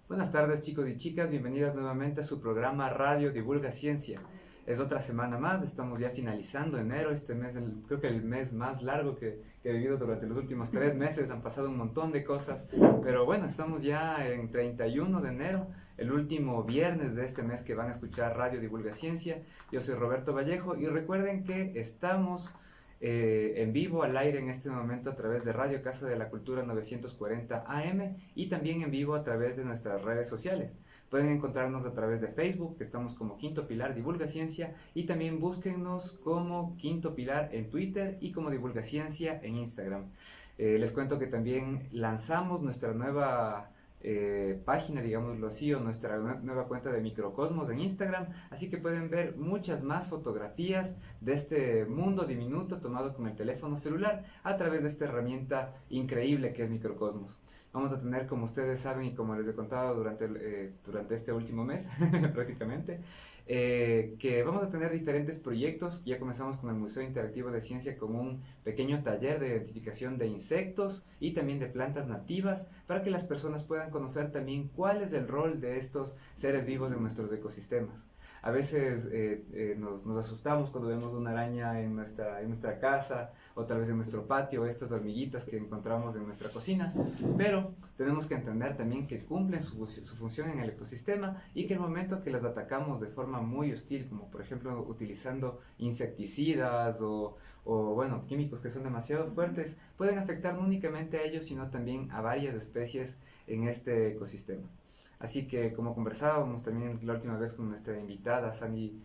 Buenas tardes chicos y chicas, bienvenidas nuevamente a su programa Radio Divulga Ciencia. Es otra semana más, estamos ya finalizando enero, este mes, creo que el mes más largo que he vivido durante los últimos 3 meses, han pasado un montón de cosas, pero bueno, estamos ya en 31 de enero, el último viernes de este mes que van a escuchar Radio Divulga Ciencia. Yo soy Roberto Vallejo y recuerden que estamos en vivo al aire en este momento a través de Radio Casa de la Cultura 940 AM y también en vivo a través de nuestras redes sociales. Pueden encontrarnos a través de Facebook, que estamos como Quinto Pilar Divulga Ciencia, y también búsquennos como Quinto Pilar en Twitter y como Divulga Ciencia en Instagram. Les cuento que también lanzamos nuestra nueva página, digámoslo así, o nuestra nueva cuenta de Microcosmos en Instagram, así que pueden ver muchas más fotografías de este mundo diminuto tomado con el teléfono celular a través de esta herramienta increíble que es Microcosmos. Vamos a tener, como ustedes saben y como les he contado durante este último mes prácticamente, que vamos a tener diferentes proyectos. Ya comenzamos con el Museo Interactivo de Ciencia con un pequeño taller de identificación de insectos y también de plantas nativas para que las personas puedan conocer también cuál es el rol de estos seres vivos en nuestros ecosistemas. A veces nos asustamos cuando vemos una araña en nuestra casa o tal vez en nuestro patio, estas hormiguitas que encontramos en nuestra cocina, pero tenemos que entender también que cumplen su función en el ecosistema y que el momento que las atacamos de forma muy hostil, como por ejemplo utilizando insecticidas o bueno, químicos que son demasiado fuertes, pueden afectar no únicamente a ellos, sino también a varias especies en este ecosistema. Así que como conversábamos también la última vez con nuestra invitada Sandy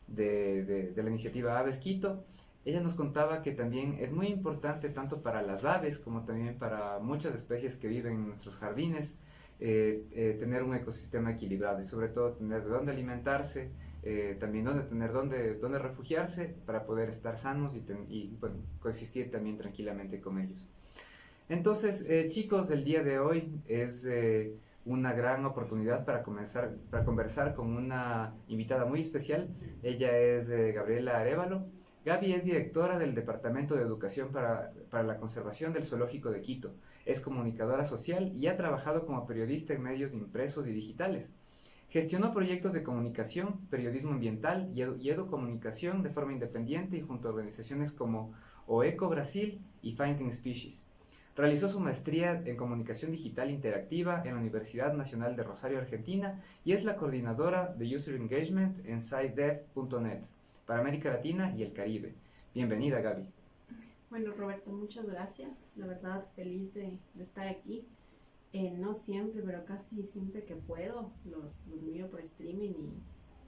de la iniciativa Aves Quito, ella nos contaba que también es muy importante tanto para las aves como también para muchas especies que viven en nuestros jardines tener un ecosistema equilibrado y sobre todo tener de dónde alimentarse, también tener dónde refugiarse para poder estar sanos y bueno, coexistir también tranquilamente con ellos. Entonces, chicos, el día de hoy es una gran oportunidad para conversar con una invitada muy especial. Ella es Gabriela Arévalo. Gaby es directora del Departamento de Educación para la Conservación del Zoológico de Quito. Es comunicadora social y ha trabajado como periodista en medios impresos y digitales. Gestionó proyectos de comunicación, periodismo ambiental y educomunicación de forma independiente y junto a organizaciones como OECO Brasil y Finding Species. Realizó su maestría en Comunicación Digital Interactiva en la Universidad Nacional de Rosario, Argentina, y es la coordinadora de User Engagement en SciDev.net para América Latina y el Caribe. Bienvenida, Gaby. Bueno, Roberto, muchas gracias. La verdad, feliz de estar aquí. No siempre, pero casi siempre que puedo, los miro por streaming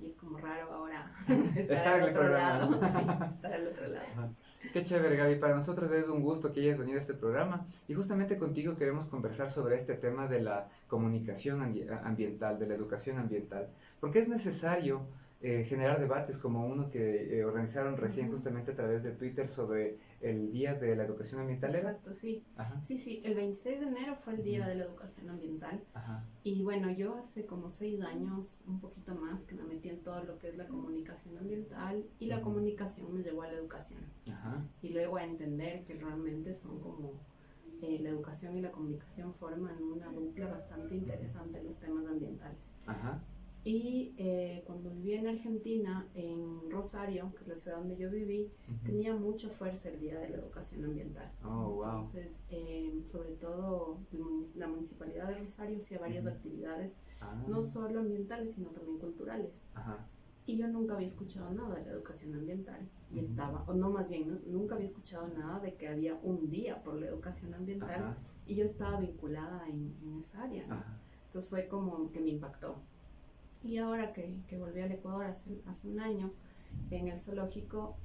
y es como raro ahora estar al otro lado. Sí, estar al otro lado. Ajá. Qué chévere, Gaby. Para nosotros es un gusto que hayas venido a este programa y justamente contigo queremos conversar sobre este tema de la comunicación ambiental, de la educación ambiental, porque es necesario generar debates como uno que organizaron recién justamente a través de Twitter sobre el Día de la Educación Ambiental. Exacto, sí. Ajá. Sí, el 26 de enero fue el Día de la Educación Ambiental. Ajá. Y bueno, yo hace como 6 años, un poquito más, que me metí en todo lo que es la comunicación ambiental y la comunicación me llevó a la educación. Ajá. Y luego a entender que realmente son como la educación y la comunicación forman una dupla bastante interesante en los temas ambientales. Ajá. Y cuando viví en Argentina, en Rosario, que es la ciudad donde yo viví, tenía mucha fuerza el Día de la Educación Ambiental. Oh, wow. Entonces, sobre todo la Municipalidad de Rosario hacía varias actividades, no solo ambientales, sino también culturales. Ajá. Y yo nunca había escuchado nada de la educación ambiental. Y estaba, o no, más bien, nunca había escuchado nada de que había un día por la educación ambiental. Ajá. Y yo estaba vinculada en esa área, ¿no? Entonces fue como que me impactó. Y ahora que volví al Ecuador hace un año, en el zoológico,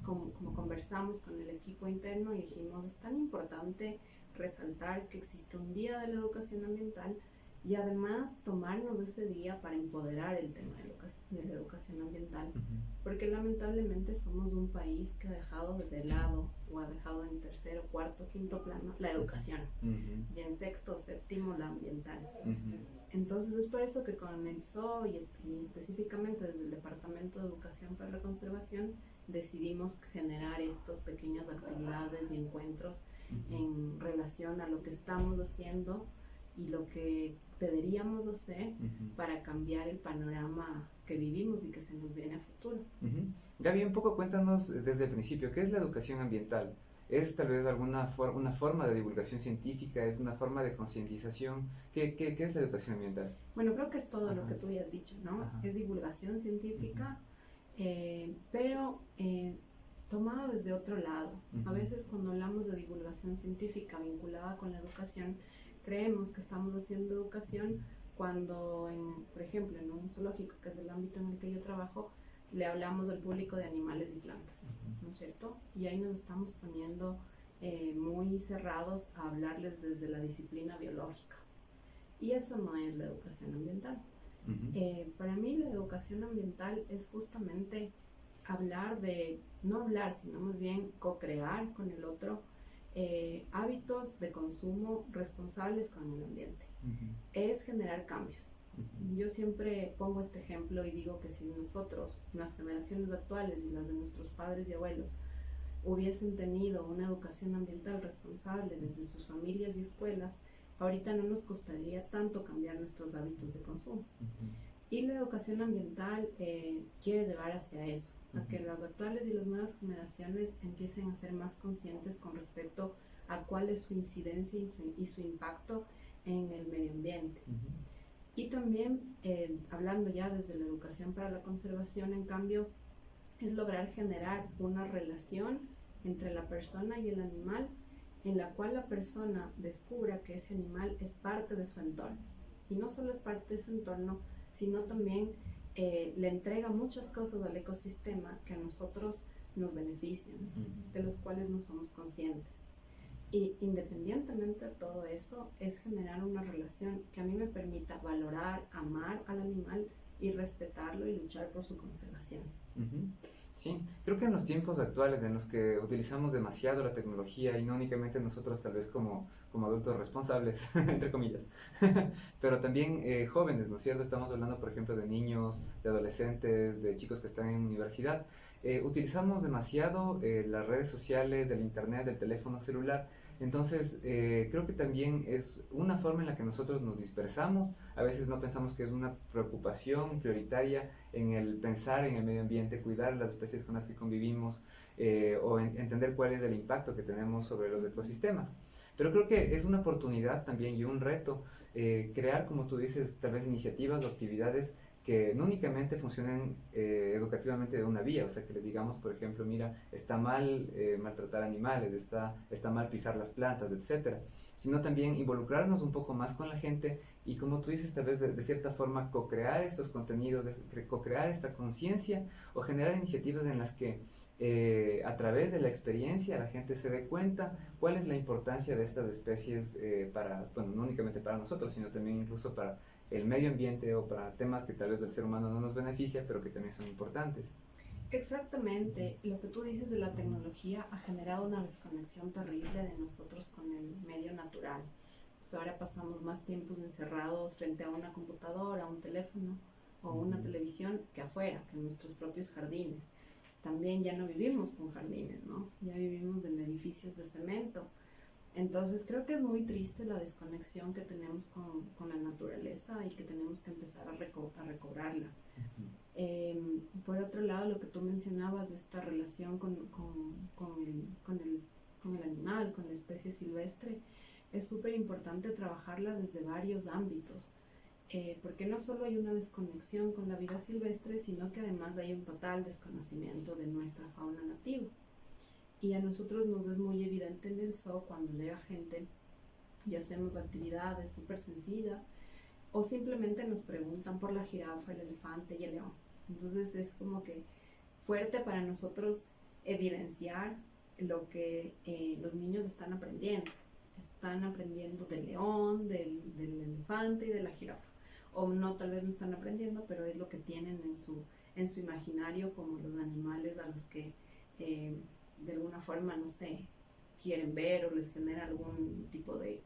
como conversamos con el equipo interno y dijimos, es tan importante resaltar que existe un día de la educación ambiental y además tomarnos ese día para empoderar el tema de la educación ambiental, porque lamentablemente somos un país que ha dejado de lado o ha dejado en tercero, cuarto, quinto plano la educación y en sexto, séptimo la ambiental. Entonces es por eso que comenzó y específicamente desde el Departamento de Educación para la Conservación decidimos generar estas pequeñas actividades y encuentros en relación a lo que estamos haciendo y lo que deberíamos hacer para cambiar el panorama que vivimos y que se nos viene a futuro. Gaby, un poco cuéntanos desde el principio, ¿qué es la educación ambiental? ¿Es tal vez una forma de divulgación científica? ¿Es una forma de concientización? ¿Qué es la educación ambiental? Bueno, creo que es todo lo que tú ya has dicho, ¿no? Es divulgación científica, pero tomado desde otro lado. A veces cuando hablamos de divulgación científica vinculada con la educación, creemos que estamos haciendo educación cuando, por ejemplo, en un zoológico, que es el ámbito en el que yo trabajo, le hablamos al público de animales y plantas, ¿no es cierto? Y ahí nos estamos poniendo muy cerrados a hablarles desde la disciplina biológica. Y eso no es la educación ambiental. Para mí la educación ambiental es justamente no hablar, sino más bien co-crear con el otro hábitos de consumo responsables con el ambiente. Es generar cambios. Yo siempre pongo este ejemplo y digo que si nosotros, las generaciones actuales y las de nuestros padres y abuelos, hubiesen tenido una educación ambiental responsable desde sus familias y escuelas, ahorita no nos costaría tanto cambiar nuestros hábitos de consumo. Y la educación ambiental quiere llevar hacia eso, a que las actuales y las nuevas generaciones empiecen a ser más conscientes con respecto a cuál es su incidencia y su impacto en el medio ambiente. Y también, hablando ya desde la educación para la conservación, en cambio, es lograr generar una relación entre la persona y el animal, en la cual la persona descubra que ese animal es parte de su entorno. Y no solo es parte de su entorno, sino también le entrega muchas cosas al ecosistema que a nosotros nos benefician, de los cuales no somos conscientes. Y independientemente de todo eso, es generar una relación que a mí me permita valorar, amar al animal y respetarlo y luchar por su conservación. Sí, creo que en los tiempos actuales en los que utilizamos demasiado la tecnología y no únicamente nosotros tal vez como adultos responsables, entre comillas, pero también jóvenes, ¿no es cierto? Estamos hablando, por ejemplo, de niños, de adolescentes, de chicos que están en universidad. Utilizamos demasiado las redes sociales, del internet, del teléfono celular. Entonces, creo que también es una forma en la que nosotros nos dispersamos. A veces no pensamos que es una preocupación prioritaria en el pensar en el medio ambiente, cuidar las especies con las que convivimos o entender cuál es el impacto que tenemos sobre los ecosistemas. Pero creo que es una oportunidad también y un reto crear, como tú dices, tal vez iniciativas o actividades que no únicamente funcionen educativamente de una vía, o sea, que les digamos, por ejemplo, mira, está mal maltratar animales, está mal pisar las plantas, etcétera, sino también involucrarnos un poco más con la gente y, como tú dices, tal vez de cierta forma co-crear estos contenidos, co-crear esta conciencia o generar iniciativas en las que a través de la experiencia la gente se dé cuenta cuál es la importancia de estas especies no únicamente para nosotros, sino también incluso para el medio ambiente o para temas que tal vez del ser humano no nos beneficia, pero que también son importantes. Exactamente, lo que tú dices de la tecnología ha generado una desconexión terrible de nosotros con el medio natural. Pues ahora pasamos más tiempos encerrados frente a una computadora, un teléfono o una televisión que afuera, que en nuestros propios jardines. También ya no vivimos con jardines, ¿no? Ya vivimos en edificios de cemento. Entonces creo que es muy triste la desconexión que tenemos con la naturaleza y que tenemos que empezar a recobrarla. Por otro lado, lo que tú mencionabas de esta relación con el animal, con la especie silvestre, es súper importante trabajarla desde varios ámbitos, porque no solo hay una desconexión con la vida silvestre, sino que además hay un total desconocimiento de nuestra fauna nativa. Y a nosotros nos es muy evidente en el zoo cuando llega gente y hacemos actividades súper sencillas o simplemente nos preguntan por la jirafa, el elefante y el león. Entonces es como que fuerte para nosotros evidenciar lo que los niños están aprendiendo. Están aprendiendo del león, del elefante y de la jirafa. O no, tal vez no están aprendiendo, pero es lo que tienen en su imaginario como los animales a los que de alguna forma, no sé, quieren ver o les genera algún tipo de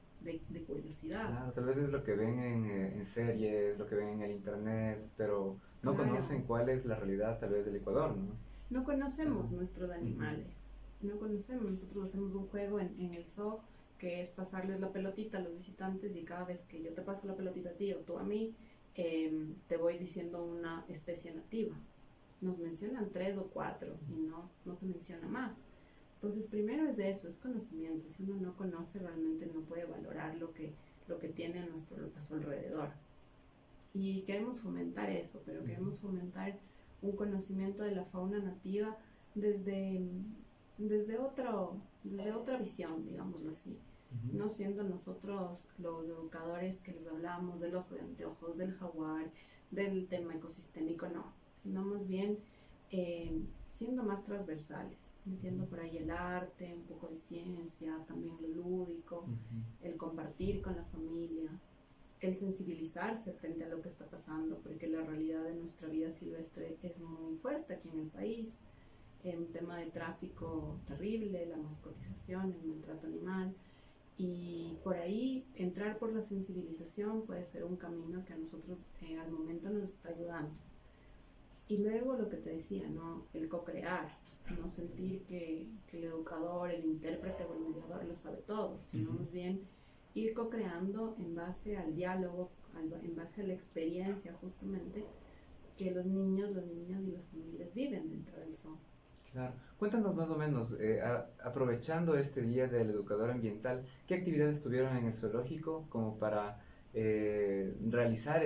curiosidad. Claro, tal vez es lo que ven en series, lo que ven en el internet, pero no conocen cuál es la realidad tal vez del Ecuador, ¿no? No conocemos nuestros animales, no conocemos. Nosotros hacemos un juego en el zoo que es pasarles la pelotita a los visitantes, y cada vez que yo te paso la pelotita a ti o tú a mí, te voy diciendo una especie nativa. Nos mencionan 3 o 4 y no se menciona más. Entonces, primero es eso, es conocimiento. Si uno no conoce, realmente no puede valorar lo que tiene a su alrededor. Y queremos fomentar eso, pero queremos fomentar un conocimiento de la fauna nativa desde otra visión, digámoslo así. No siendo nosotros los educadores que les hablamos del oso de anteojos, del jaguar, del tema ecosistémico, no, sino más bien siendo más transversales, metiendo por ahí el arte, un poco de ciencia, también lo lúdico, el compartir con la familia, el sensibilizarse frente a lo que está pasando, porque la realidad de nuestra vida silvestre es muy fuerte aquí en el país. Un tema de tráfico terrible, la mascotización, el maltrato animal, y por ahí entrar por la sensibilización puede ser un camino que a nosotros al momento nos está ayudando. Y luego lo que te decía, ¿no? El co-crear, no sentir que el educador, el intérprete o el mediador lo sabe todo, sino más bien ir co-creando en base al diálogo, en base a la experiencia justamente que los niños, las niñas y las familias viven dentro del zoo. Claro. Cuéntanos más o menos, aprovechando este Día del Educador Ambiental, ¿qué actividades tuvieron en el zoológico como para realizar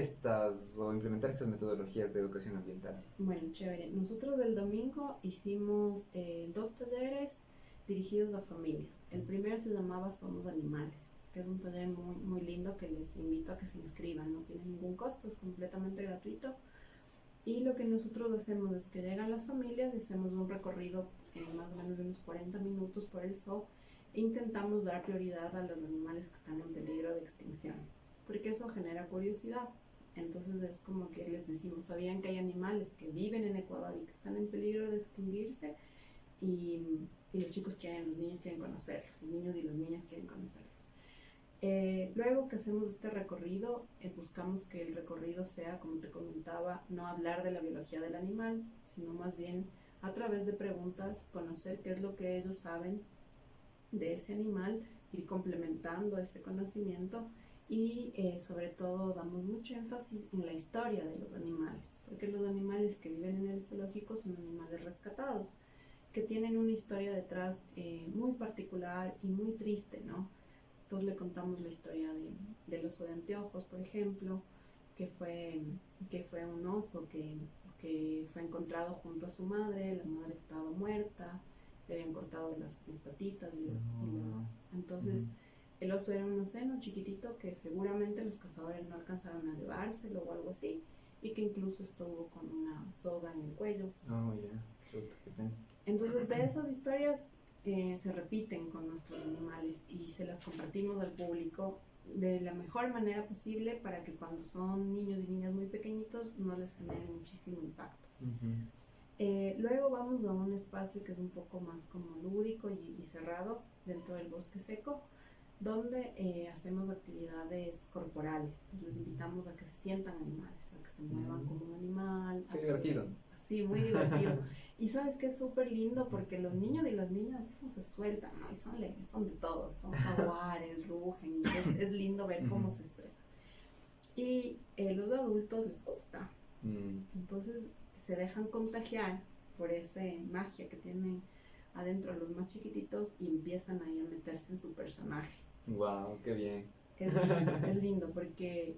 o implementar estas metodologías de educación ambiental? Bueno, chévere. Nosotros del domingo hicimos 2 talleres dirigidos a familias. El primero se llamaba Somos Animales, que es un taller muy, muy lindo que les invito a que se inscriban. No tiene ningún costo, es completamente gratuito. Y lo que nosotros hacemos es que llegan las familias, hacemos un recorrido más o menos de unos 40 minutos por el zoo e intentamos dar prioridad a los animales que están en peligro de extinción, porque eso genera curiosidad. Entonces es como que les decimos, ¿sabían que hay animales que viven en Ecuador y que están en peligro de extinguirse? Y los niños quieren conocerlos, los niños y las niñas quieren conocerlos. Luego que hacemos este recorrido, buscamos que el recorrido sea, como te comentaba, no hablar de la biología del animal, sino más bien a través de preguntas, conocer qué es lo que ellos saben de ese animal, ir complementando ese conocimiento y sobre todo damos mucho énfasis en la historia de los animales, porque los animales que viven en el zoológico son animales rescatados, que tienen una historia detrás muy particular y muy triste, ¿no? Pues le contamos la historia del oso de anteojos, por ejemplo, que fue un oso que fue encontrado junto a su madre. La madre estaba muerta, le habían cortado las patitas entonces el oso era un oceno chiquitito que seguramente los cazadores no alcanzaron a llevárselo o algo así, y que incluso estuvo con una soga en el cuello. Entonces de esas historias se repiten con nuestros animales y se las compartimos al público de la mejor manera posible para que cuando son niños y niñas muy pequeñitos no les genere muchísimo impacto. Luego vamos a un espacio que es un poco más como lúdico y cerrado dentro del bosque seco, donde hacemos actividades corporales. Pues les invitamos a que se sientan animales, a que se muevan como un animal. Qué divertido. Sí, muy divertido. Y sabes que es súper lindo porque los niños y las niñas se sueltan, ¿no? Y son de todos, son jaguares, rugen, es lindo ver cómo se expresan. Y los adultos les gusta. Entonces se dejan contagiar por esa magia que tienen adentro los más chiquititos y empiezan ahí a meterse en su personaje. Wow, qué bien. Es lindo porque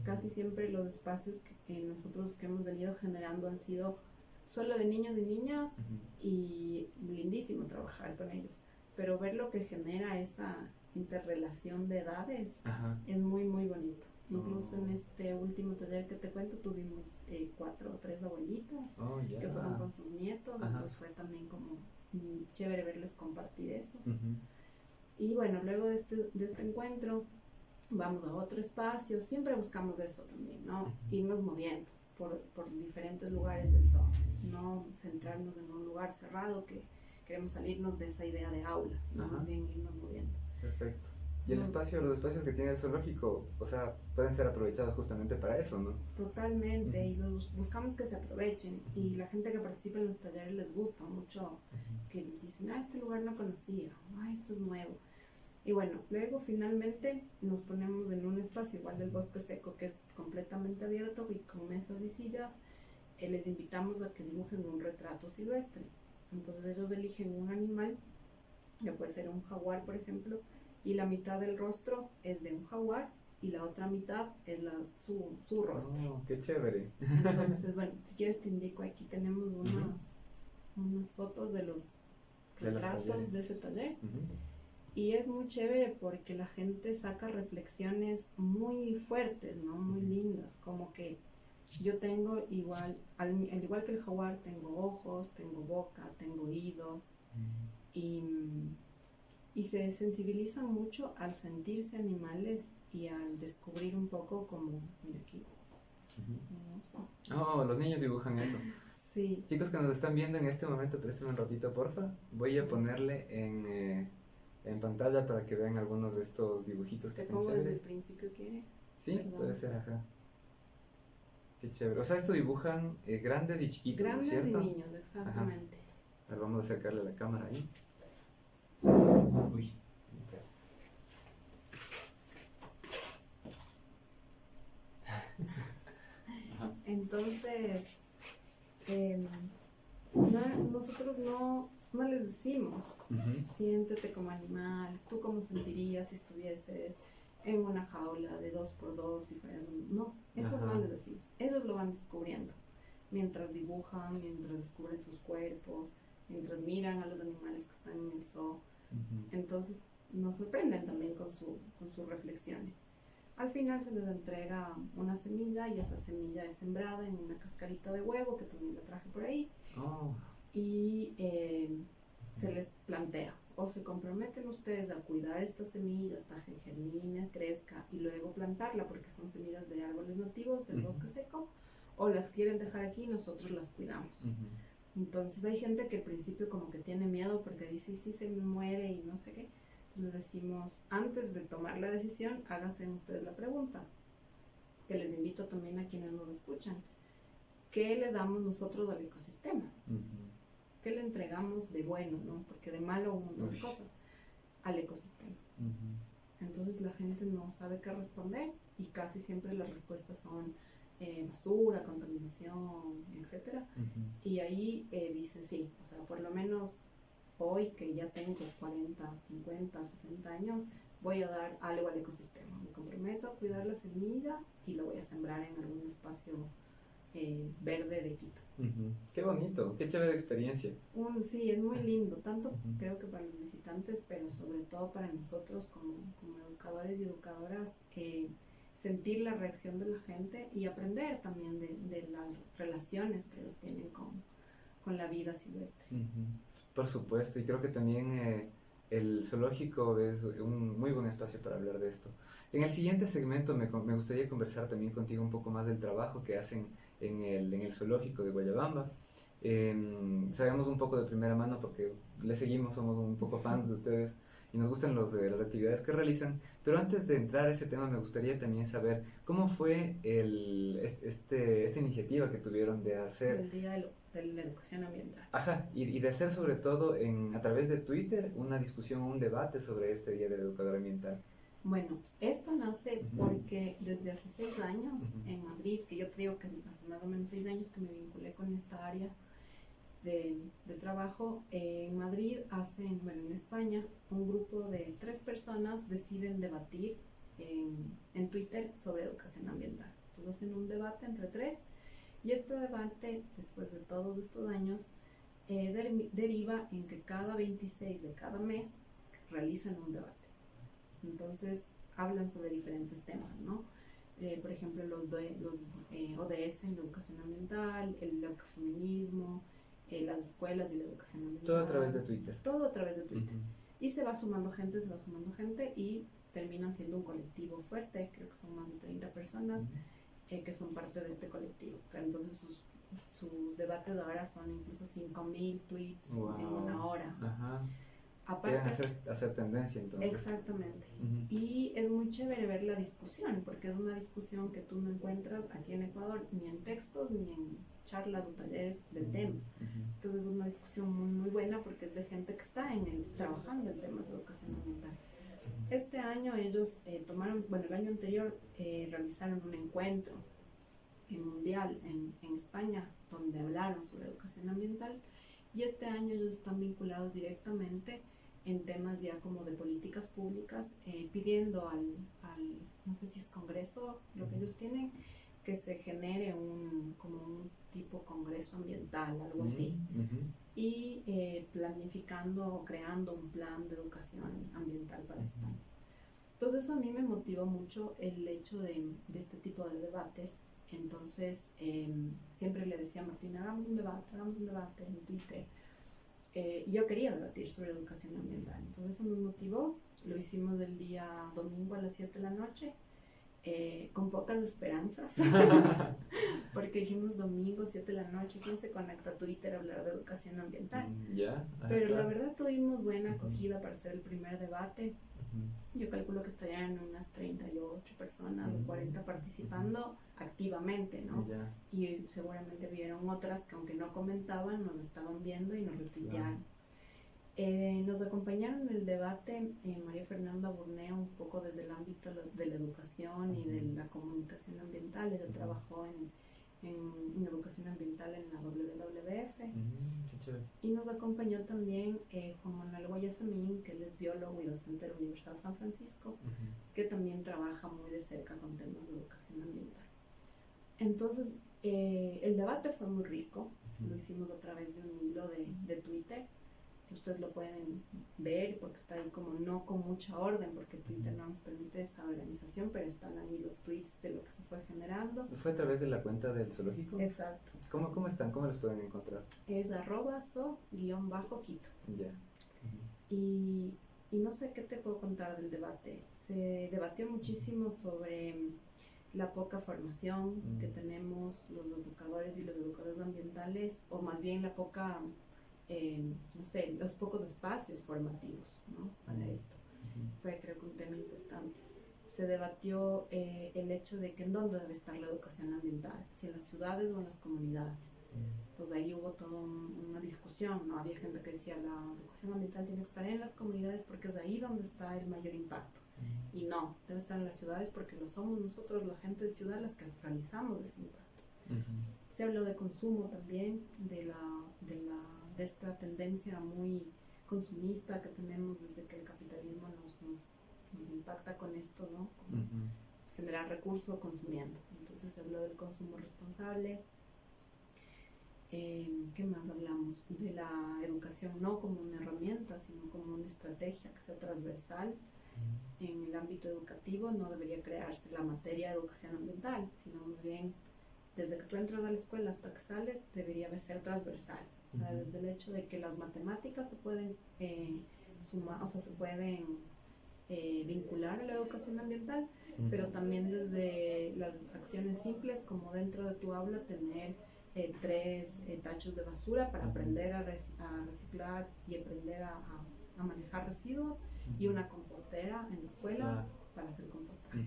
casi siempre los espacios que nosotros que hemos venido generando han sido solo de niños y niñas, y lindísimo trabajar con ellos, pero ver lo que genera esa interrelación de edades es muy muy bonito. Incluso en este último taller que te cuento tuvimos 4 o 3 abuelitas que fueron con sus nietos. Entonces fue también como chévere verles compartir eso. Y bueno, luego de este encuentro vamos a otro espacio. Siempre buscamos eso también, ¿no? Irnos moviendo por diferentes lugares del zoo, no centrarnos en un lugar cerrado que queremos salirnos de esa idea de aula, sino más bien irnos moviendo. Perfecto. Y los espacios que tiene el zoológico, o sea, pueden ser aprovechados justamente para eso, ¿no? Totalmente, y buscamos que se aprovechen, y la gente que participa en los talleres les gusta mucho, que dicen, este lugar no conocía, esto es nuevo. Y bueno, luego finalmente nos ponemos en un espacio igual del bosque seco que es completamente abierto y con mesas y sillas. Les invitamos a que dibujen un retrato silvestre. Entonces ellos eligen un animal, que puede ser un jaguar por ejemplo, y la mitad del rostro es de un jaguar y la otra mitad es su rostro. Oh, qué chévere. Entonces, bueno, si quieres te indico, aquí tenemos unas fotos de los retratos de ese taller. Y es muy chévere porque la gente saca reflexiones muy fuertes, ¿no? Muy lindas, como que yo tengo igual, al igual que el jaguar, tengo ojos, tengo boca, tengo oídos, y se sensibilizan mucho al sentirse animales y al descubrir un poco como, mira aquí. Oh, los niños dibujan eso. Sí. Chicos que nos están viendo en este momento, préstenme un ratito, porfa. Voy a ponerle en pantalla para que vean algunos de estos dibujitos que ¿Te están pongo chéveres. desde el principio qué? Sí, ¿verdad? puede ser, ajá. Qué chévere. O sea, esto dibujan grandes y chiquitos, Grandes, ¿no es cierto? y niños, exactamente. Ajá. A ver, vamos a acercarle la cámara ahí. Uy. Entonces, nosotros no les decimos, siéntete como animal, tú cómo sentirías si estuvieses en una jaula de 2x2 si fueras un... No, eso no les decimos, ellos lo van descubriendo, mientras dibujan, mientras descubren sus cuerpos, mientras miran a los animales que están en el zoo. Entonces nos sorprenden también con sus reflexiones. Al final se les entrega una semilla y esa semilla es sembrada en una cascarita de huevo, que también la traje por ahí. Y se les plantea, o se comprometen ustedes a cuidar esta semilla hasta que germine, crezca y luego plantarla, porque son semillas de árboles nativos del bosque seco, o las quieren dejar aquí y nosotros las cuidamos. Entonces hay gente que al principio como que tiene miedo porque dice, sí, se me muere y no sé qué. Les decimos, antes de tomar la decisión, háganse ustedes la pregunta, que les invito también a quienes nos escuchan. ¿Qué le damos nosotros al ecosistema? ¿Qué le entregamos de bueno, no? Porque de malo un montón de cosas al ecosistema. Entonces la gente no sabe qué responder y casi siempre las respuestas son basura, contaminación, etc. Y ahí dicen sí, o sea, por lo menos hoy que ya tengo 40, 50, 60 años, voy a dar algo al ecosistema. Me comprometo a cuidar la semilla y lo voy a sembrar en algún espacio verde de Quito. Qué bonito, qué chévere experiencia. Sí, es muy lindo, tanto creo que para los visitantes, pero sobre todo para nosotros como educadores y educadoras, sentir la reacción de la gente y aprender también de las relaciones que ellos tienen con la vida silvestre. Por supuesto, y creo que también el zoológico es un muy buen espacio para hablar de esto. En el siguiente segmento me gustaría conversar también contigo un poco más del trabajo que hacen en el zoológico de Guayabamba. Sabemos un poco de primera mano porque les seguimos, somos un poco fans de ustedes y nos gustan las actividades que realizan, pero antes de entrar a ese tema me gustaría también saber cómo fue esta iniciativa que tuvieron de hacer... El Día de la Educación Ambiental. Ajá, y de hacer sobre todo a través de Twitter una discusión, un debate sobre este Día del Educador Ambiental. Bueno, esto nace porque desde hace 6 años en Madrid, que yo creo que hace más o menos 6 años que me vinculé con esta área de trabajo, en Madrid en España, un grupo de 3 personas deciden debatir en Twitter sobre educación ambiental. Entonces hacen un debate entre 3 y este debate, después de todos estos años, deriva en que cada 26 de cada mes realizan un debate. Entonces hablan sobre diferentes temas, ¿no? Por ejemplo, los ODS en la educación ambiental, el ecofeminismo, las escuelas y la educación ambiental. Todo a través de Twitter. Todo a través de Twitter. Y se va sumando gente y terminan siendo un colectivo fuerte, creo que son más de 30 personas que son parte de este colectivo. Entonces sus debates ahora son incluso 5.000 tweets en una hora. Aparte, quieren hacer tendencia entonces. Exactamente. Y es muy chévere ver la discusión, porque es una discusión que tú no encuentras aquí en Ecuador, ni en textos, ni en charlas o talleres del tema. Entonces es una discusión muy, muy buena porque es de gente que está trabajando en temas de educación ambiental. Este año ellos el año anterior realizaron un encuentro mundial en España donde hablaron sobre educación ambiental, y este año ellos están vinculados directamente en temas ya como de políticas públicas, pidiendo no sé si es congreso lo que ellos tienen, que se genere como un tipo congreso ambiental, algo así, y planificando o creando un plan de educación ambiental para España. Entonces eso a mí me motivó mucho el hecho de este tipo de debates. Entonces siempre le decía a Martín, hagamos un debate en Twitter. Yo quería debatir sobre educación ambiental, entonces eso nos motivó. Lo hicimos el día domingo a las 7 de la noche, con pocas esperanzas, porque dijimos domingo 7 de la noche, ¿quién se conecta a Twitter a hablar de educación ambiental? Pero claro, la verdad tuvimos buena acogida para hacer el primer debate. Yo calculo que estarían unas 38 personas o 40 participando activamente, ¿no? Y seguramente vieron otras que, aunque no comentaban, nos estaban viendo y nos retuitearon. Nos acompañaron en el debate María Fernanda Burnea, un poco desde el ámbito de la educación y de la comunicación ambiental. Ella trabajó en educación ambiental en la WWF. Qué chévere. Y nos acompañó también Juan Manuel Guayasamín, que él es biólogo y docente de la Universidad de San Francisco, que también trabaja muy de cerca con temas de educación ambiental. Entonces, el debate fue muy rico. Lo hicimos a través de un hilo de Twitter. Ustedes lo pueden ver porque está ahí como no con mucha orden, porque Twitter no nos permite esa organización, pero están ahí los tweets de lo que se fue generando. ¿Fue a través de la cuenta del zoológico? Exacto. ¿Cómo están? ¿Cómo los pueden encontrar? Es @so_Quito. Ya. Y no sé qué te puedo contar del debate. Se debatió muchísimo sobre la poca formación que tenemos los educadores y los educadores ambientales, o más bien la poca... los pocos espacios formativos, ¿no? Para esto. Fue, creo que, un tema importante. Se debatió el hecho de que en dónde debe estar la educación ambiental, si en las ciudades o en las comunidades. Pues ahí hubo toda una discusión, ¿no? Había gente que decía la educación ambiental tiene que estar en las comunidades porque es ahí donde está el mayor impacto. Y no, debe estar en las ciudades porque lo somos nosotros, la gente de ciudad, las que realizamos ese impacto. Se habló de consumo también, de esta tendencia muy consumista que tenemos desde que el capitalismo nos impacta con esto, ¿no? Generar recursos consumiendo. Entonces se habló del consumo responsable. ¿Qué más hablamos? De la educación no como una herramienta, sino como una estrategia que sea transversal. En el ámbito educativo no debería crearse la materia de educación ambiental, sino más bien desde que tú entras a la escuela hasta que sales debería ser transversal. O sea, desde el hecho de que las matemáticas se pueden sumar, o sea, se pueden vincular a la educación ambiental, pero también desde las acciones simples, como dentro de tu aula tener 3 tachos de basura para aprender a reciclar y aprender a manejar residuos, y una compostera en la escuela para hacer compostaje.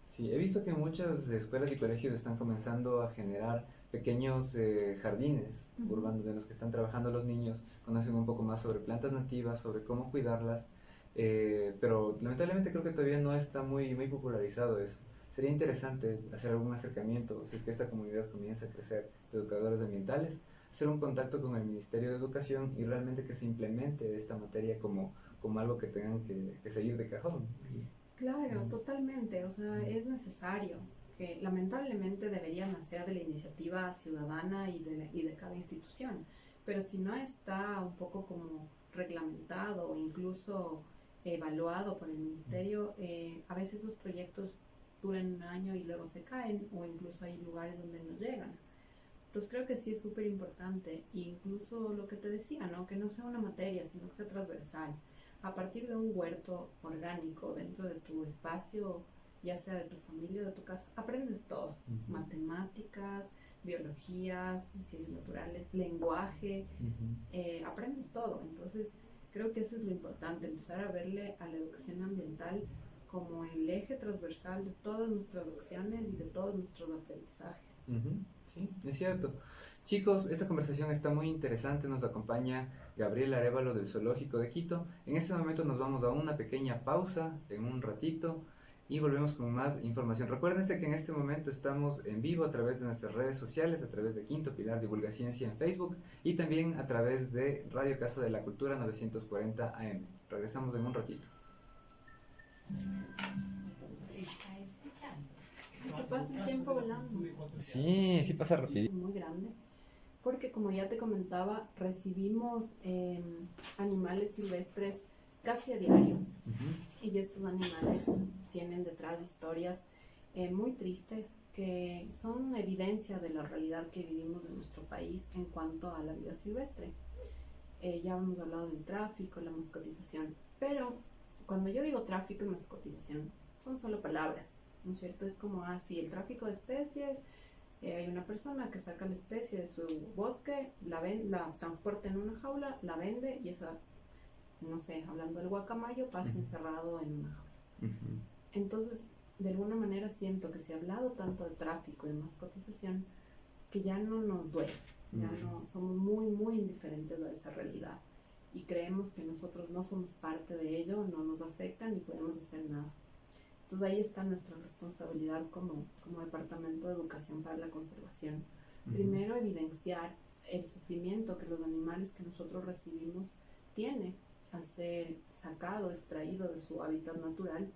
Sí, he visto que muchas escuelas y colegios están comenzando a generar pequeños jardines urbanos en los que están trabajando los niños, conocen un poco más sobre plantas nativas, sobre cómo cuidarlas, pero lamentablemente creo que todavía no está muy popularizado eso. Sería interesante hacer algún acercamiento, si es que esta comunidad comienza a crecer de educadores ambientales, hacer un contacto con el Ministerio de Educación y realmente que se implemente esta materia como algo que tengan que seguir de cajón. Claro, totalmente, o sea, es necesario, que lamentablemente debería nacer de la iniciativa ciudadana y de cada institución, pero si no está un poco como reglamentado o incluso evaluado por el ministerio, a veces los proyectos duran un año y luego se caen, o incluso hay lugares donde no llegan. Entonces creo que sí es súper importante, e incluso lo que te decía, ¿no? Que no sea una materia, sino que sea transversal. A partir de un huerto orgánico dentro de tu espacio, ya sea de tu familia o de tu casa, aprendes todo. Matemáticas, biologías, ciencias naturales, lenguaje, aprendes todo. Entonces creo que eso es lo importante, empezar a verle a la educación ambiental como el eje transversal de todas nuestras acciones y de todos nuestros aprendizajes. Sí, es cierto. Chicos, esta conversación está muy interesante. Nos acompaña Gabriela Arévalo del Zoológico de Quito. En este momento nos vamos a una pequeña pausa en un ratito y volvemos con más información. Recuérdense que en este momento estamos en vivo a través de nuestras redes sociales, a través de Quinto Pilar Divulga Ciencia en Facebook y también a través de Radio Casa de la Cultura 940 AM. Regresamos en un ratito. Se pasa el tiempo volando. Sí, sí pasa rápido. Muy grande, porque como ya te comentaba, recibimos animales silvestres casi a diario. Y estos animales tienen detrás historias muy tristes que son evidencia de la realidad que vivimos en nuestro país en cuanto a la vida silvestre. Ya hemos hablado del tráfico, la mascotización, pero cuando yo digo tráfico y mascotización, son solo palabras, ¿no es cierto? Es como, sí, el tráfico de especies, hay una persona que saca la especie de su bosque, la transporta en una jaula, la vende y esa, no sé, hablando del guacamayo, pasa encerrado en una jaula. Entonces, de alguna manera siento que se ha hablado tanto de tráfico y mascotización que ya no nos duele, ya no somos muy, muy indiferentes a esa realidad y creemos que nosotros no somos parte de ello, no nos afecta ni podemos hacer nada. Entonces ahí está nuestra responsabilidad como Departamento de Educación para la Conservación. Primero, evidenciar el sufrimiento que los animales que nosotros recibimos tienen al ser sacado, extraído de su hábitat natural.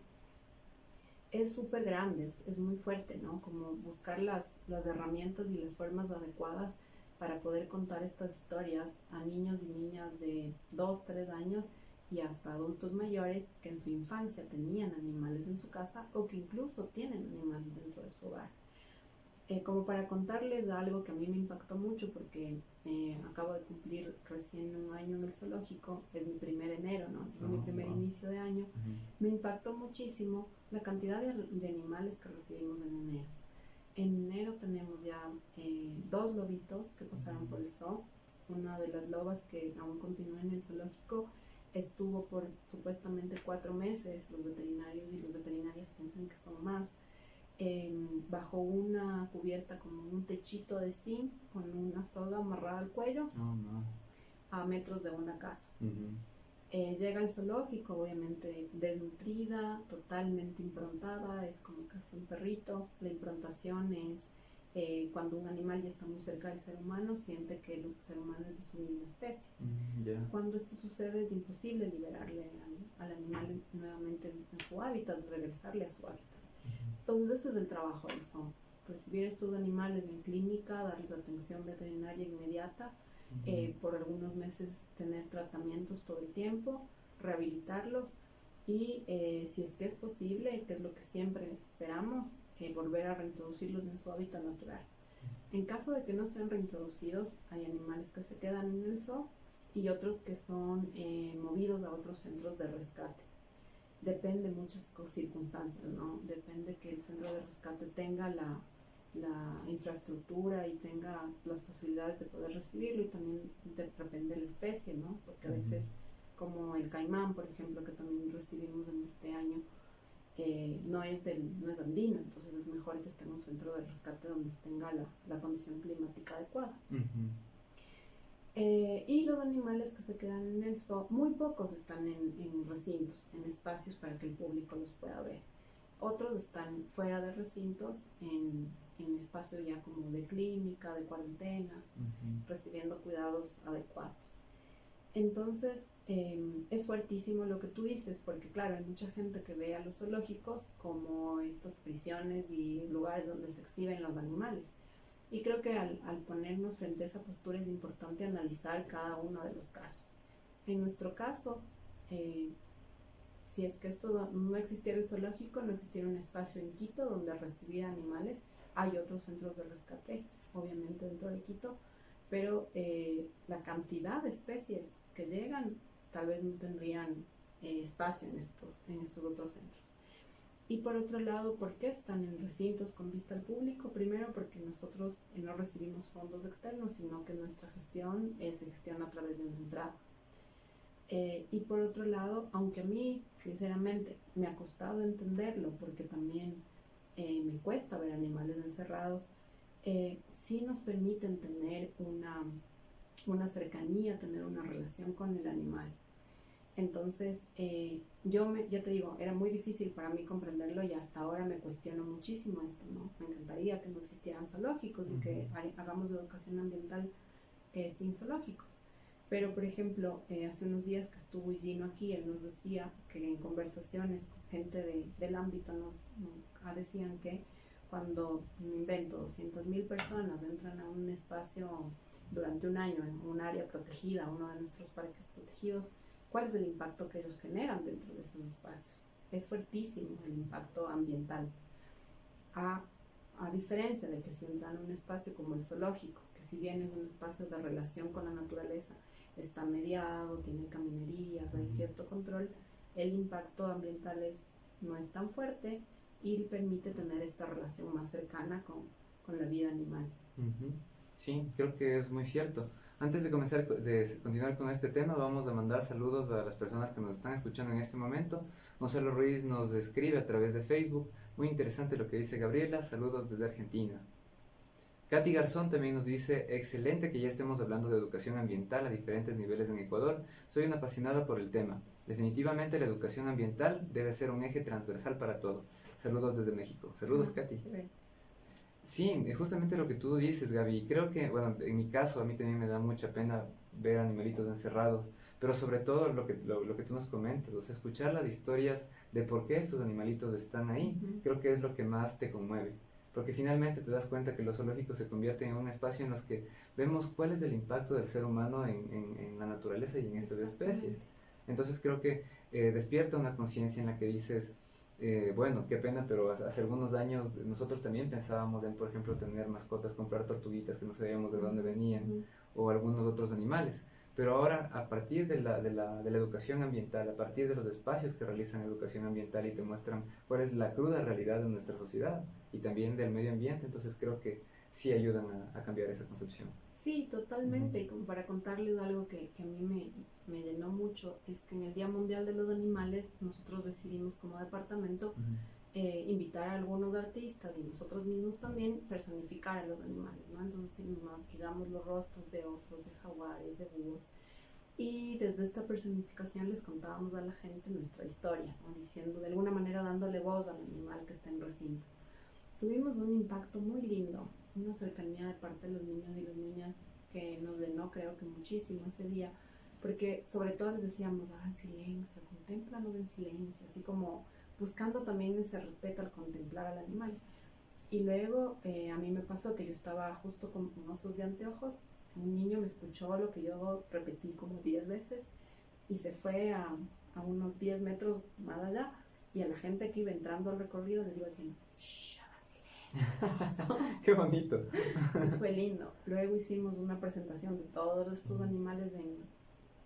Es súper grande, es muy fuerte, ¿no? Como buscar las herramientas y las formas adecuadas para poder contar estas historias a niños y niñas de 2, 3 años y hasta adultos mayores que en su infancia tenían animales en su casa o que incluso tienen animales dentro de su hogar. Como para contarles algo que a mí me impactó mucho porque acabo de cumplir recién 1 año en el zoológico, es mi primer enero, ¿no? Entonces mi primer inicio de año, me impactó muchísimo la cantidad de animales que recibimos en enero. En enero tenemos ya 2 lobitos que pasaron por el zoo. Una de las lobas que aún continúa en el zoológico estuvo por supuestamente 4 meses, los veterinarios y las veterinarias piensan que son más, bajo una cubierta como un techito de zinc con una soga amarrada al cuello a metros de una casa. Llega al zoológico obviamente desnutrida, totalmente improntada, es como casi un perrito. La improntación es cuando un animal ya está muy cerca del ser humano, siente que el ser humano es de su misma especie. Cuando esto sucede es imposible liberarle al animal nuevamente en su hábitat, regresarle a su hábitat. Entonces ese es el trabajo del zoo, recibir estos animales en clínica, darles atención veterinaria inmediata, por algunos meses tener tratamientos todo el tiempo, rehabilitarlos y si es que es posible, que es lo que siempre esperamos, volver a reintroducirlos en su hábitat natural. En caso de que no sean reintroducidos, hay animales que se quedan en el zoo y otros que son movidos a otros centros de rescate. Depende de muchas circunstancias, ¿no? Depende que el centro de rescate tenga la infraestructura y tenga las posibilidades de poder recibirlo, y también depende de la especie, ¿no? Porque a veces, como el caimán, por ejemplo, que también recibimos en este año, no es andino, entonces es mejor que esté en un centro de rescate donde tenga la condición climática adecuada. Y los animales que se quedan en el zoo, muy pocos están en recintos, en espacios para que el público los pueda ver. Otros están fuera de recintos, en espacios ya como de clínica, de cuarentenas, recibiendo cuidados adecuados. Entonces, es fuertísimo lo que tú dices, porque claro, hay mucha gente que ve a los zoológicos como estas prisiones y lugares donde se exhiben los animales. Y creo que al ponernos frente a esa postura es importante analizar cada uno de los casos. En nuestro caso, si es que esto no existiera el zoológico, no existiera un espacio en Quito donde recibir animales, hay otros centros de rescate, obviamente dentro de Quito, pero la cantidad de especies que llegan tal vez no tendrían espacio en estos otros centros. Y por otro lado, ¿por qué están en recintos con vista al público? Primero, porque nosotros no recibimos fondos externos, sino que nuestra gestión se gestiona a través de una entrada. Y por otro lado, aunque a mí, sinceramente, me ha costado entenderlo, porque también me cuesta ver animales encerrados, sí nos permiten tener una cercanía, tener una relación con el animal. Entonces, ya te digo, era muy difícil para mí comprenderlo y hasta ahora me cuestiono muchísimo esto, ¿no? Me encantaría que no existieran zoológicos y que hagamos educación ambiental sin zoológicos. Pero, por ejemplo, hace unos días que estuvo Gino aquí, él nos decía que en conversaciones con gente del ámbito nos decían que cuando, me invento, 200.000 personas entran a un espacio durante un año en un área protegida, uno de nuestros parques protegidos, ¿cuál es el impacto que ellos generan dentro de esos espacios? Es fuertísimo el impacto ambiental. A diferencia de que si entran a un espacio como el zoológico, que si bien es un espacio de relación con la naturaleza, está mediado, tiene caminerías, hay cierto control, el impacto ambiental no es tan fuerte y permite tener esta relación más cercana con la vida animal. Sí, creo que es muy cierto. Antes de continuar con este tema, vamos a mandar saludos a las personas que nos están escuchando en este momento. Gonzalo Ruiz nos escribe a través de Facebook. Muy interesante lo que dice Gabriela. Saludos desde Argentina. Katy Garzón también nos dice: excelente que ya estemos hablando de educación ambiental a diferentes niveles en Ecuador. Soy una apasionada por el tema. Definitivamente la educación ambiental debe ser un eje transversal para todo. Saludos desde México. Saludos, Katy. Sí, justamente lo que tú dices, Gaby. Creo que, bueno, en mi caso, a mí también me da mucha pena ver animalitos encerrados, pero sobre todo lo que tú nos comentas, o sea, escuchar las historias de por qué estos animalitos están ahí, creo que es lo que más te conmueve, porque finalmente te das cuenta que los zoológicos se convierten en un espacio en los que vemos cuál es el impacto del ser humano en la naturaleza y en estas especies. Entonces creo que despierta una conciencia en la que dices, bueno, qué pena, pero hace algunos años nosotros también pensábamos en, por ejemplo, tener mascotas, comprar tortuguitas que no sabíamos de dónde venían, o algunos otros animales. Pero ahora, a partir de la educación ambiental, a partir de los espacios que realizan educación ambiental y te muestran cuál es la cruda realidad de nuestra sociedad y también del medio ambiente, entonces creo que sí ayudan a cambiar esa concepción. Sí, totalmente. Y como para contarles algo que a mí me llenó mucho, es que en el Día Mundial de los Animales nosotros decidimos como departamento invitar a algunos artistas y nosotros mismos también personificar a los animales, ¿no? Entonces maquillamos los rostros de osos, de jaguares, de búhos, y desde esta personificación les contábamos a la gente nuestra historia, ¿no? Diciendo, de alguna manera dándole voz al animal que está en recinto. Tuvimos un impacto muy lindo, una cercanía de parte de los niños y las niñas que nos llenó, creo que muchísimo ese día, porque sobre todo les decíamos, hagan silencio, contémplanos en silencio, así como buscando también ese respeto al contemplar al animal. Y luego a mí me pasó que yo estaba justo con osos de anteojos, un niño me escuchó lo que yo repetí como 10 veces y se fue a unos 10 metros más allá, y a la gente que iba entrando al recorrido les iba diciendo, shh, hagan silencio. Qué bonito. Entonces fue lindo. Luego hicimos una presentación de todos estos animales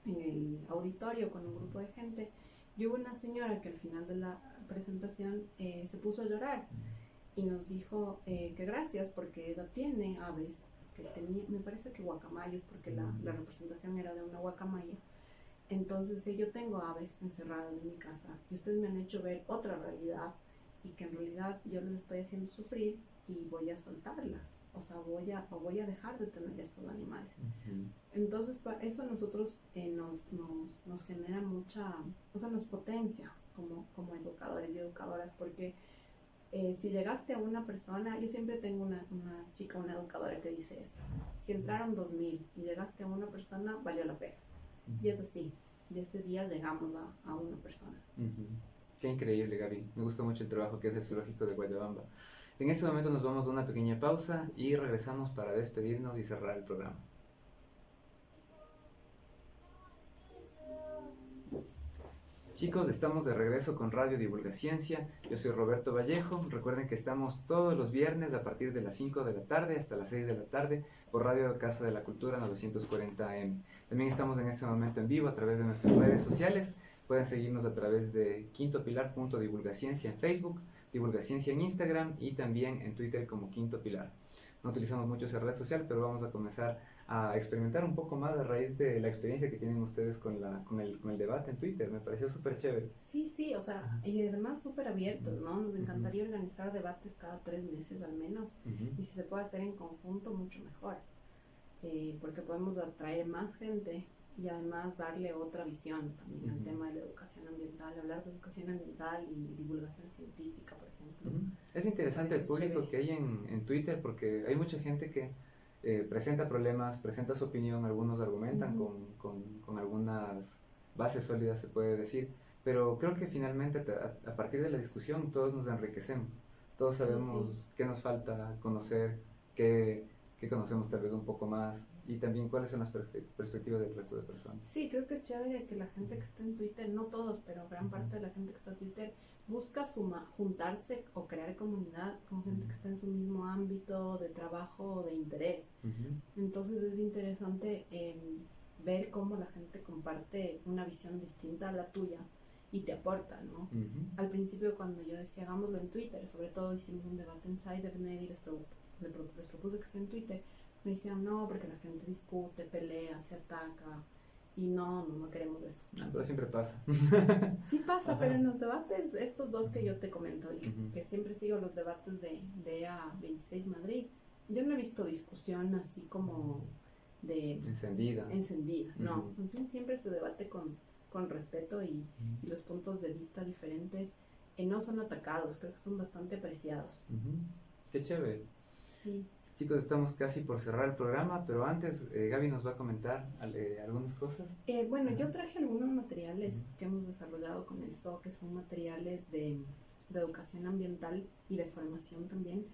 en el auditorio con un grupo de gente, y hubo una señora que al final de la presentación se puso a llorar y nos dijo que gracias porque ella tiene aves, que tenía, me parece que guacamayos, porque la representación era de una guacamaya. Entonces yo tengo aves encerradas en mi casa y ustedes me han hecho ver otra realidad, y que en realidad yo les estoy haciendo sufrir y voy a soltarlas, o sea, voy a dejar de tener estos animales. Entonces eso a nosotros nos genera mucha, o sea, nos potencia como educadores y educadoras, porque si llegaste a una persona, yo siempre tengo una chica, una educadora que dice eso, si entraron 2000 y llegaste a una persona, valió la pena. Y es así, de ese día llegamos a una persona. Qué increíble, Gaby. Me gusta mucho el trabajo que hace el zoológico de Guayabamba. En este momento nos vamos a una pequeña pausa y regresamos para despedirnos y cerrar el programa. Chicos, estamos de regreso con Radio Divulgaciencia. Yo soy Roberto Vallejo. Recuerden que estamos todos los viernes a partir de las 5 de la tarde hasta las 6 de la tarde por Radio Casa de la Cultura 940 AM. También estamos en este momento en vivo a través de nuestras redes sociales. Pueden seguirnos a través de quintopilar.divulgaciencia en Facebook. Divulgaciencia en Instagram y también en Twitter como Quinto Pilar. No utilizamos mucho esa red social, pero vamos a comenzar a experimentar un poco más a raíz de la experiencia que tienen ustedes con el debate en Twitter. Me pareció súper chévere. Sí, sí, o sea, y además súper abiertos, ¿no? Nos encantaría organizar debates cada 3 meses al menos, y si se puede hacer en conjunto, mucho mejor, porque podemos atraer más gente y además darle otra visión también al tema de la educación ambiental, hablar de educación ambiental y divulgación científica, por ejemplo. Es interesante el público chévere que hay en Twitter, porque hay mucha gente que presenta problemas, presenta su opinión, algunos argumentan con algunas bases sólidas, se puede decir, pero creo que finalmente a partir de la discusión todos nos enriquecemos, todos sabemos qué nos falta conocer, qué conocemos tal vez un poco más, y también cuáles son las perspectivas del resto de personas. Sí, creo que es chévere que la gente que está en Twitter, no todos, pero gran parte de la gente que está en Twitter busca juntarse o crear comunidad con gente que está en su mismo ámbito de trabajo o de interés. Entonces es interesante ver cómo la gente comparte una visión distinta a la tuya y te aporta, ¿no? Al principio, cuando yo decía hagámoslo en Twitter, sobre todo hicimos un debate en CyberNet y les propuse que esté en Twitter, me decían no, porque la gente discute, pelea, se ataca, y no queremos eso. Pero siempre pasa. Sí pasa, pero en los debates, estos dos que yo te comento, que siempre sigo los debates de EA26 Madrid, yo no he visto discusión así como de encendida, no, más bien siempre se debate con respeto y los puntos de vista diferentes no son atacados, creo que son bastante apreciados. Qué chévere. Sí. Chicos, estamos casi por cerrar el programa, pero antes Gaby nos va a comentar algunas cosas. Bueno, yo traje algunos materiales que hemos desarrollado con el SO, que son materiales de educación ambiental y de formación también.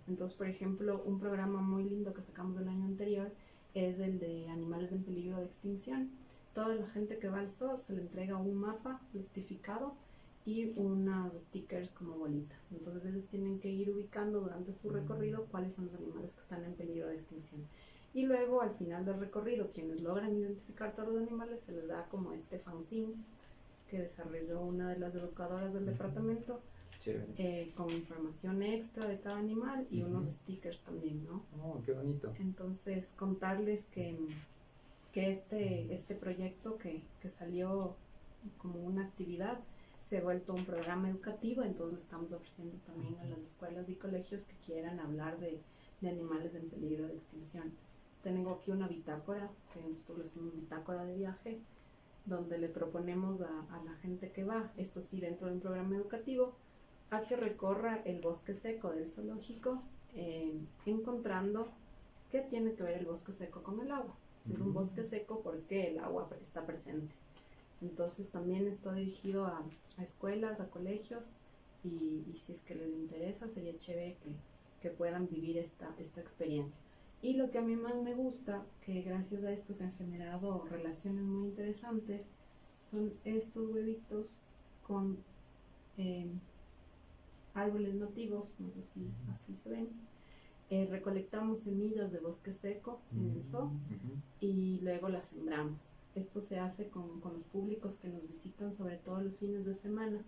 Entonces, por ejemplo, un programa muy lindo que sacamos del año anterior es el de animales en peligro de extinción. Toda la gente que va al SO se le entrega un mapa plastificado y unos stickers como bolitas. Entonces ellos tienen que ir ubicando durante su recorrido cuáles son los animales que están en peligro de extinción. Y luego al final del recorrido, quienes logran identificar todos los animales, se les da como este fanzine que desarrolló una de las educadoras del departamento, con información extra de cada animal y unos stickers también, ¿no? Oh, qué bonito. Entonces contarles que este proyecto que salió como una actividad se ha vuelto un programa educativo, entonces lo estamos ofreciendo también a las escuelas y colegios que quieran hablar de animales en peligro de extinción. Tengo aquí una bitácora, que nosotros le hacemos bitácora de viaje, donde le proponemos a la gente que va, esto sí dentro de un programa educativo, a que recorra el bosque seco del zoológico, encontrando qué tiene que ver el bosque seco con el agua. Si es un bosque seco, ¿por qué el agua está presente? Entonces también está dirigido a escuelas, a colegios, y si es que les interesa, sería chévere que puedan vivir esta experiencia. Y lo que a mí más me gusta, que gracias a esto se han generado relaciones muy interesantes, son estos huevitos con árboles nativos, no sé si así se ven. Recolectamos semillas de bosque seco en el zoo y luego las sembramos. Esto se hace con los públicos que nos visitan, sobre todo los fines de semana.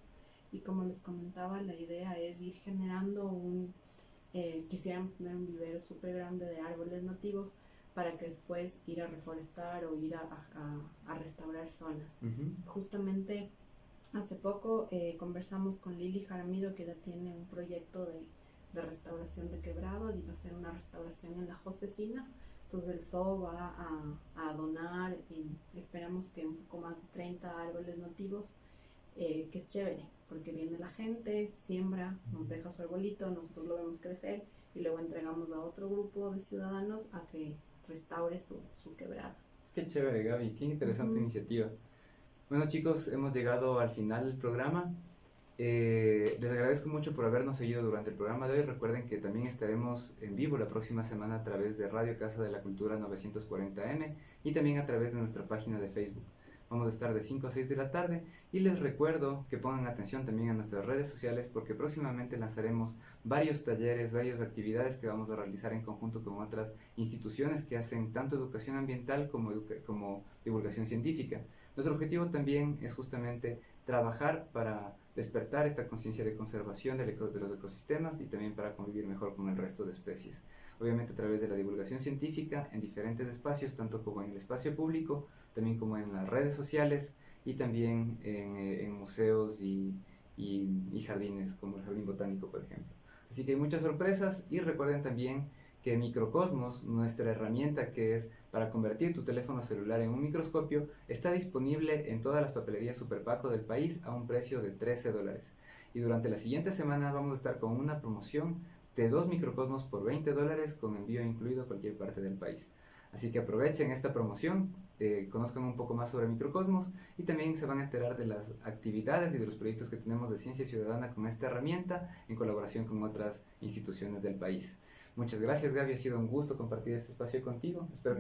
Y como les comentaba, la idea es ir generando quisiéramos tener un vivero súper grande de árboles nativos para que después ir a reforestar o ir a restaurar zonas. Justamente hace poco conversamos con Lili Jaramillo, que ya tiene un proyecto de restauración de quebrados, y va a hacer una restauración en la Josefina. Entonces el zoo va a donar, esperamos que un poco más de 30 árboles nativos, que es chévere, porque viene la gente, siembra, nos deja su arbolito, nosotros lo vemos crecer y luego entregamos a otro grupo de ciudadanos a que restaure su quebrada. Qué chévere, Gaby, qué interesante iniciativa. Bueno, chicos, hemos llegado al final del programa. Les agradezco mucho por habernos seguido durante el programa de hoy. Recuerden que también estaremos en vivo la próxima semana a través de Radio Casa de la Cultura 940M y también a través de nuestra página de Facebook. Vamos a estar de 5 a 6 de la tarde, y les recuerdo que pongan atención también a nuestras redes sociales, porque próximamente lanzaremos varios talleres, varias actividades que vamos a realizar en conjunto con otras instituciones que hacen tanto educación ambiental como divulgación científica. Nuestro objetivo también es justamente trabajar para despertar esta conciencia de conservación de los ecosistemas y también para convivir mejor con el resto de especies. Obviamente a través de la divulgación científica en diferentes espacios, tanto como en el espacio público, también como en las redes sociales y también en museos y jardines, como el Jardín Botánico, por ejemplo. Así que hay muchas sorpresas y recuerden también que Microcosmos, nuestra herramienta que es para convertir tu teléfono celular en un microscopio, está disponible en todas las papelerías Super Paco del país a un precio de $13. Y durante la siguiente semana vamos a estar con una promoción de 2 microcosmos por $20 con envío incluido a cualquier parte del país. Así que aprovechen esta promoción, conozcan un poco más sobre Microcosmos y también se van a enterar de las actividades y de los proyectos que tenemos de ciencia ciudadana con esta herramienta en colaboración con otras instituciones del país. Muchas gracias, Gaby, ha sido un gusto compartir este espacio contigo. Espero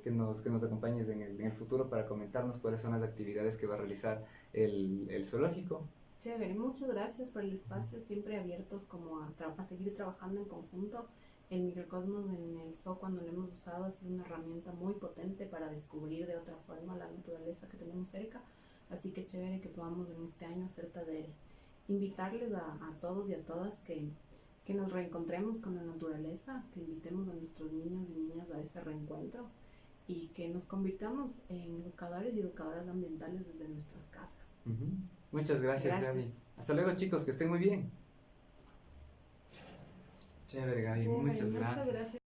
que nos acompañes en el futuro para comentarnos cuáles son las actividades que va a realizar el zoológico. Chévere, muchas gracias por el espacio, siempre abiertos como a seguir trabajando en conjunto. El microcosmos en el zoo, cuando lo hemos usado, ha sido una herramienta muy potente para descubrir de otra forma la naturaleza que tenemos cerca. Así que chévere que podamos en este año hacer talleres. Invitarles a todos y a todas que nos reencontremos con la naturaleza, que invitemos a nuestros niños y niñas a ese reencuentro y que nos convirtamos en educadores y educadoras ambientales desde nuestras casas. Muchas gracias, Gaby. Hasta luego, chicos, que estén muy bien. Chévere, Gaby, muchas gracias.